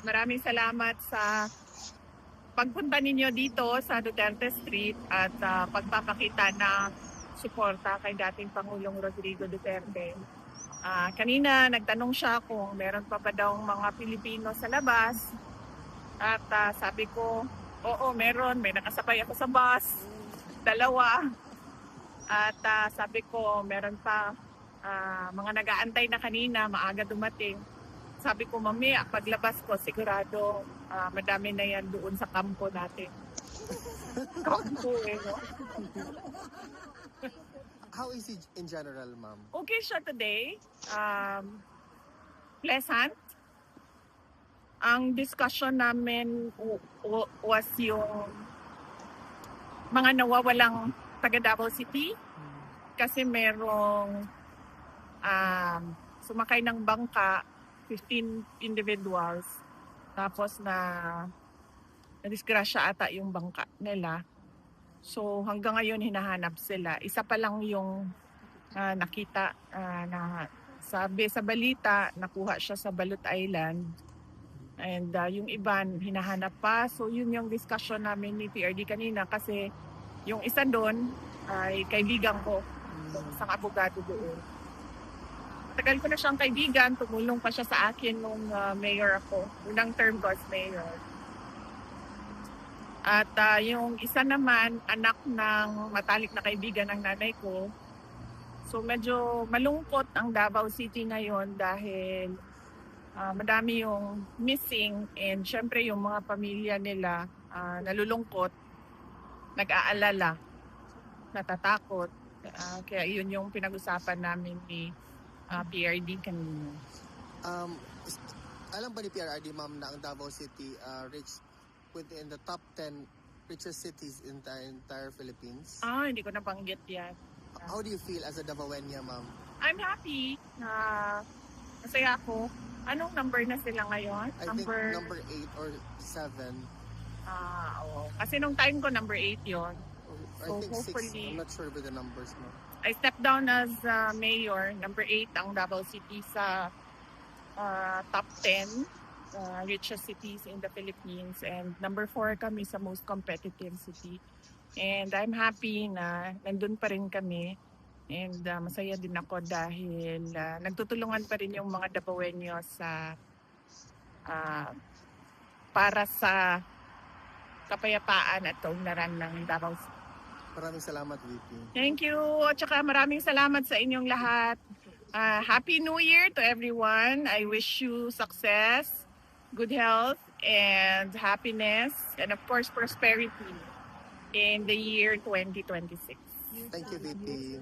Maraming salamat sa pagpunta ninyo dito sa Duterte Street at pagpapakita ng suporta kay dating Pangulong Rodrigo Duterte. Kanina nagtanong siya kung meron pa ba daw mga Pilipino sa labas at sabi ko, oo meron, may nakasabay ako sa bus, dalawa. At sabi ko meron pa mga nag-aantay na kanina, maaga dumating. Sabi ko, mamaya, paglabas ko, sigurado madami na yan doon sa kampo natin. Kampo no? How is he in general, ma'am? Okay siya today. Pleasant. Ang discussion namin was yung mga nawawalang taga Davao City kasi merong sumakay ng bangka 15 individuals tapos na-disgrasya ata yung bangka nila. So hanggang ngayon hinahanap sila. Isa pa lang yung nakita na sabi sa balita, nakuha siya sa Balut Island. And yung iban hinahanap pa. So yun yung discussion namin ni PRD kanina kasi yung isa doon ay kaibigan ko, isang abogado doon. Tagal ko na siyang kaibigan, tumulong pa siya sa akin nung mayor ako. Unang term ko as mayor. At yung isa naman, anak ng matalik na kaibigan ng nanay ko. So medyo malungkot ang Davao City ngayon dahil madami yung missing and syempre yung mga pamilya nila nalulungkot, nag-aalala, natatakot. Kaya yun yung pinag-usapan namin ni PRD kanina. Alam ba ni PRD, ma'am, na ang Davao City reached within the top 10 richest cities in the entire Philippines? Hindi ko nabanggit yan. How do you feel as a Davaoeña, ma'am? I'm happy. Masaya ako. Anong number na sila ngayon? I think number 8 or 7. Oo. Kasi nung time ko, number 8 yon. I So, think 6. hopefully- I'm not sure with the numbers, ma'am. I stepped down as mayor. Number 8 ang Davao City sa top 10 richest cities in the Philippines. And number 4 kami sa most competitive city. And I'm happy na nandun pa rin kami. And masaya din ako dahil nagtutulungan pa rin yung mga Davaoeños sa para sa kapayapaan at kaunlaran ng Davao City. Maraming salamat, VP. Thank you. At saka maraming salamat sa inyong lahat. Happy New Year to everyone. I wish you success, good health, and happiness, and of course, prosperity in the year 2026. Thank you, VP.